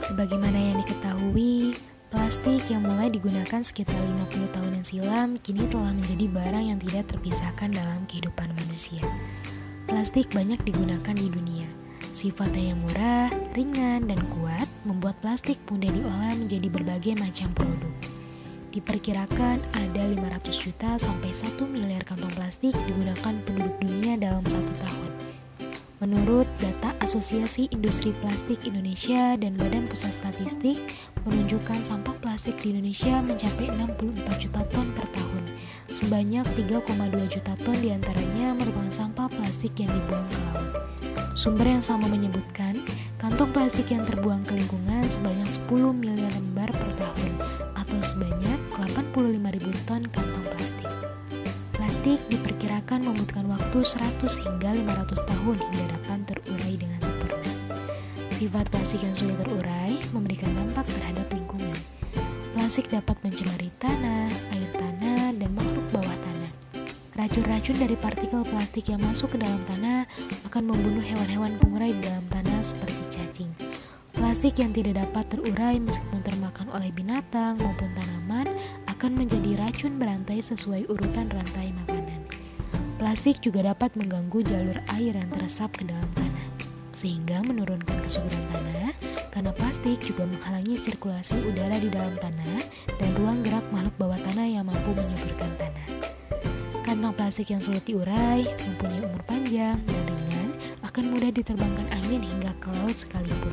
Sebagaimana yang diketahui, plastik yang mulai digunakan sekitar 50 tahunan silam kini telah menjadi barang yang tidak terpisahkan dalam kehidupan manusia. Plastik banyak digunakan di dunia. Sifatnya yang murah, ringan, dan kuat membuat plastik mudah diolah menjadi berbagai macam produk. Diperkirakan ada 500 juta sampai 1 miliar kantong plastik digunakan penduduk dunia dalam 1 tahun. Menurut data Asosiasi Industri Plastik Indonesia dan Badan Pusat Statistik menunjukkan sampah plastik di Indonesia mencapai 64 juta ton per tahun. Sebanyak 3,2 juta ton diantaranya merupakan sampah plastik yang dibuang ke laut. Sumber yang sama menyebutkan, kantong plastik yang terbuang ke lingkungan sebanyak 10 miliar lembar per tahun atau sebanyak 85.000 ton kantong plastik. Plastik diperkirakan membutuhkan waktu 100 hingga 500 tahun hingga dapat terurai dengan sempurna. Sifat plastik yang sulit terurai memberikan dampak terhadap lingkungan. Plastik dapat mencemari tanah, air tanah, dan makhluk bawah tanah. Racun-racun dari partikel plastik yang masuk ke dalam tanah akan membunuh hewan-hewan pengurai di dalam tanah seperti cacing. Plastik yang tidak dapat terurai meskipun termakan oleh binatang maupun tanaman akan menjadi racun berantai sesuai urutan rantai makanan. Plastik juga dapat mengganggu jalur air yang teresap ke dalam tanah, sehingga menurunkan kesuburan tanah karena plastik juga menghalangi sirkulasi udara di dalam tanah dan ruang gerak makhluk bawah tanah yang mampu menyuburkan tanah. Kantong plastik yang sulit diurai, mempunyai umur panjang dan ringan, akan mudah diterbangkan angin hingga ke laut sekalipun.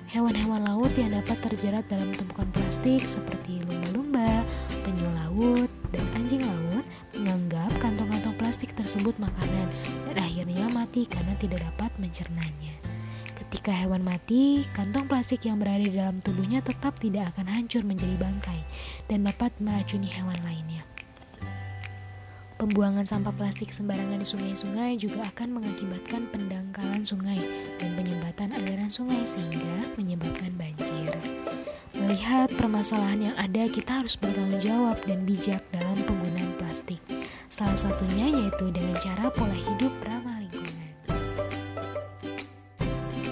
Hewan-hewan laut yang dapat terjerat dalam tumpukan plastik seperti lumba-lumba, penyu laut, dan anjing laut menganggap kantong-kantong plastik tersebut makanan dan akhirnya mati karena tidak dapat mencernanya. Ketika hewan mati, kantong plastik yang berada di dalam tubuhnya tetap tidak akan hancur menjadi bangkai dan dapat meracuni hewan lainnya. Pembuangan sampah plastik sembarangan di sungai-sungai juga akan mengakibatkan pendangkalan sungai dan penyumbatan aliran sungai sehingga menyebabkan banjir. Melihat permasalahan yang ada, kita harus bertanggung jawab dan bijak dalam penggunaan plastik. Salah satunya yaitu dengan cara pola hidup ramah lingkungan.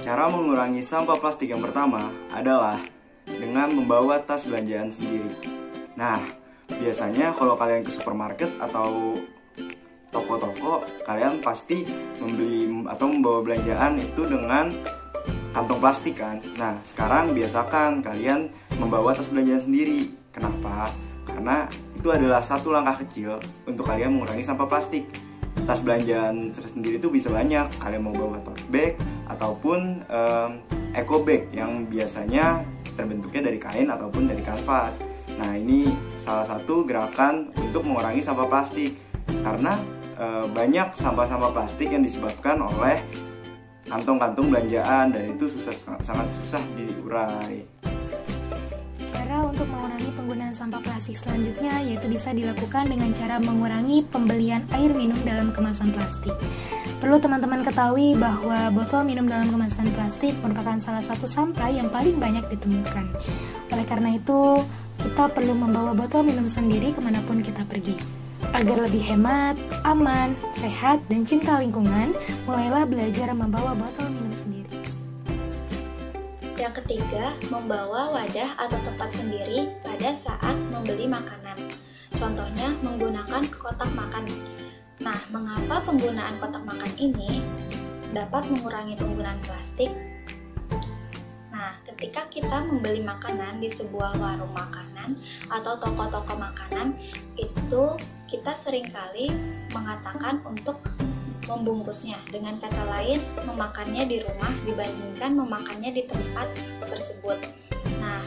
Cara mengurangi sampah plastik yang pertama adalah dengan membawa tas belanjaan sendiri. Nah, biasanya kalau kalian ke supermarket atau toko-toko, kalian pasti membeli atau membawa belanjaan itu dengan kantong plastik kan. Nah, sekarang biasakan kalian membawa tas belanjaan sendiri. Kenapa? Karena itu adalah satu langkah kecil untuk kalian mengurangi sampah plastik. Tas belanjaan sendiri itu bisa banyak. Kalian mau bawa tote bag ataupun eco bag yang biasanya terbentuknya dari kain ataupun dari kanvas. Nah, ini salah satu gerakan untuk mengurangi sampah plastik karena banyak sampah-sampah plastik yang disebabkan oleh kantong-kantong belanjaan dan itu sangat susah diurai. Cara untuk mengurangi penggunaan sampah plastik selanjutnya yaitu bisa dilakukan dengan cara mengurangi pembelian air minum dalam kemasan plastik. Perlu teman-teman ketahui bahwa botol minum dalam kemasan plastik merupakan salah satu sampah yang paling banyak ditemukan. Oleh karena itu, kita perlu membawa botol minum sendiri kemanapun kita pergi. Agar lebih hemat, aman, sehat, dan cinta lingkungan, mulailah belajar membawa botol minum sendiri. Yang ketiga, membawa wadah atau tempat sendiri pada saat membeli makanan. Contohnya menggunakan kotak makan. Nah, mengapa penggunaan kotak makan ini dapat mengurangi penggunaan plastik? Nah, ketika kita membeli makanan di sebuah warung makanan atau toko-toko makanan, itu kita seringkali mengatakan untuk membungkusnya. Dengan kata lain, memakannya di rumah dibandingkan memakannya di tempat tersebut. Nah,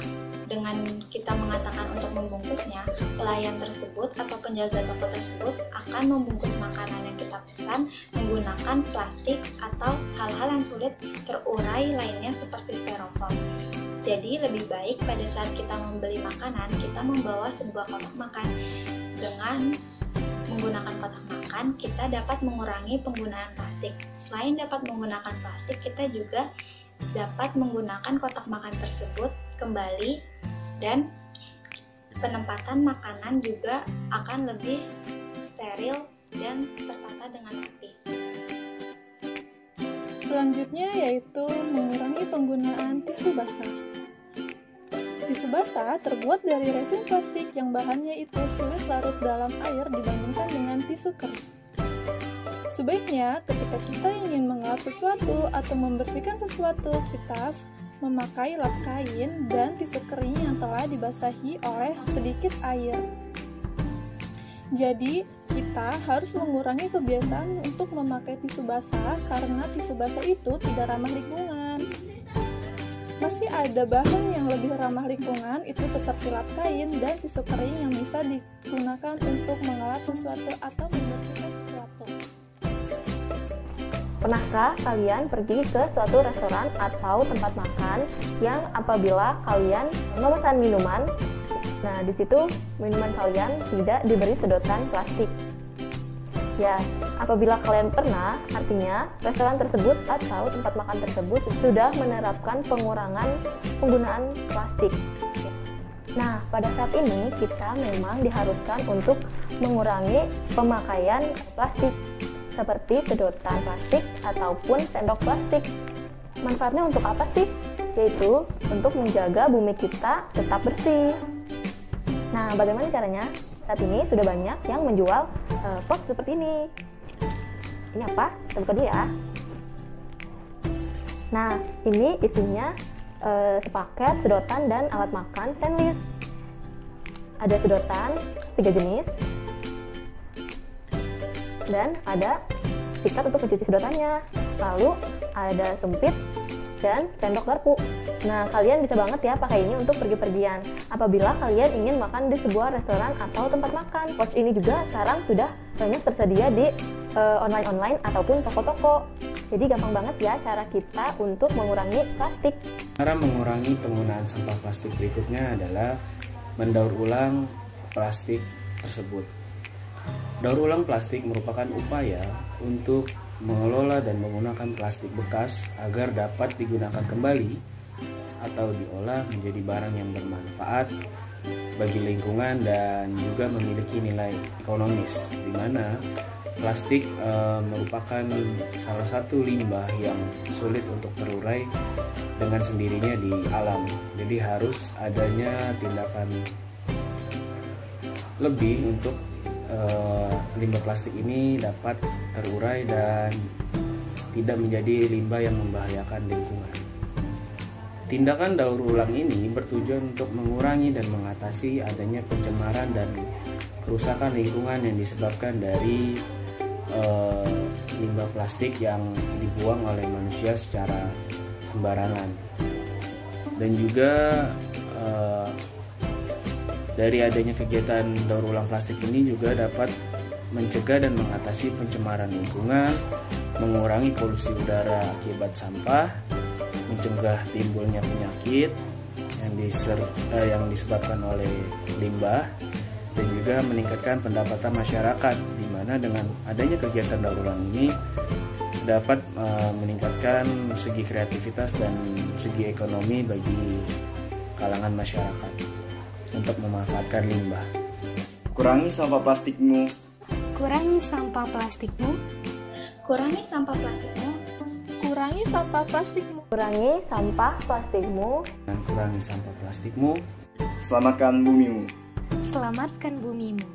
dengan kita mengatakan untuk membungkusnya, pelayan tersebut atau penjaga toko tersebut akan membungkus makanan yang kita pesan menggunakan plastik atau hal-hal yang sulit terurai lainnya seperti styrofoam. Jadi lebih baik pada saat kita membeli makanan, kita membawa sebuah kotak makan. Dengan menggunakan kotak makan, kita dapat mengurangi penggunaan plastik. Selain dapat menggunakan plastik, kita juga dapat menggunakan kotak makan tersebut kembali dan penempatan makanan juga akan lebih steril dan tertata dengan rapi. Selanjutnya yaitu mengurangi penggunaan tisu basah. Tisu basah terbuat dari resin plastik yang bahannya itu sulit larut dalam air dibandingkan dengan tisu kering. Sebaiknya ketika kita ingin mengelap sesuatu atau membersihkan sesuatu, kita memakai lap kain dan tisu kering yang telah dibasahi oleh sedikit air. Jadi, kita harus mengurangi kebiasaan untuk memakai tisu basah karena tisu basah itu tidak ramah lingkungan. Masih ada bahan yang lebih ramah lingkungan, itu seperti lap kain dan tisu kering yang bisa digunakan untuk mengelap sesuatu atau membersihkan sesuatu. Pernahkah kalian pergi ke suatu restoran atau tempat makan yang apabila kalian memesan minuman, nah di situ minuman kalian tidak diberi sedotan plastik? Ya, apabila kalian pernah, artinya restoran tersebut atau tempat makan tersebut sudah menerapkan pengurangan penggunaan plastik. Nah, pada saat ini kita memang diharuskan untuk mengurangi pemakaian plastik seperti sedotan plastik ataupun sendok plastik. Manfaatnya untuk apa sih? Yaitu untuk menjaga bumi kita tetap bersih. Nah, bagaimana caranya? Saat ini sudah banyak yang menjual box seperti ini. Ini apa? Kita buka dulu ya. Nah, ini isinya sepaket sedotan dan alat makan stainless. Ada sedotan 3 jenis. Dan ada sikat untuk mencuci sedotannya. Lalu ada sumpit dan sendok garpu. Nah, kalian bisa banget ya pakai ini untuk pergi-pergian apabila kalian ingin makan di sebuah restoran atau tempat makan. Pouch ini juga sekarang sudah banyak tersedia di online-online ataupun toko-toko. Jadi gampang banget ya cara kita untuk mengurangi plastik. Cara mengurangi penggunaan sampah plastik berikutnya adalah mendaur ulang plastik tersebut. Daur ulang plastik merupakan upaya untuk mengelola dan menggunakan plastik bekas agar dapat digunakan kembali atau diolah menjadi barang yang bermanfaat bagi lingkungan dan juga memiliki nilai ekonomis, di mana plastik merupakan salah satu limbah yang sulit untuk terurai dengan sendirinya di alam. Jadi harus adanya tindakan lebih untuk limbah plastik ini dapat terurai dan tidak menjadi limbah yang membahayakan lingkungan. Tindakan daur ulang ini bertujuan untuk mengurangi dan mengatasi adanya pencemaran dan kerusakan lingkungan yang disebabkan dari limbah plastik yang dibuang oleh manusia secara sembarangan. Dan juga dari adanya kegiatan daur ulang plastik ini juga dapat mencegah dan mengatasi pencemaran lingkungan, mengurangi polusi udara akibat sampah, mencegah timbulnya penyakit yang disebabkan oleh limbah, dan juga meningkatkan pendapatan masyarakat, di mana dengan adanya kegiatan daur ulang ini dapat meningkatkan segi kreativitas dan segi ekonomi bagi kalangan masyarakat untuk memanfaatkan limbah. Kurangi sampah plastikmu. Kurangi sampah plastikmu. Kurangi sampah plastikmu. Kurangi sampah plastikmu. Kurangi sampah plastikmu. Dan kurangi sampah plastikmu. Selamatkan bumimu. Selamatkan bumimu.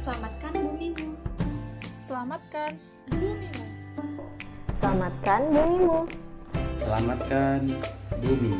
Selamatkan bumimu. Selamatkan bumimu. Selamatkan bumimu. Selamatkan bumi.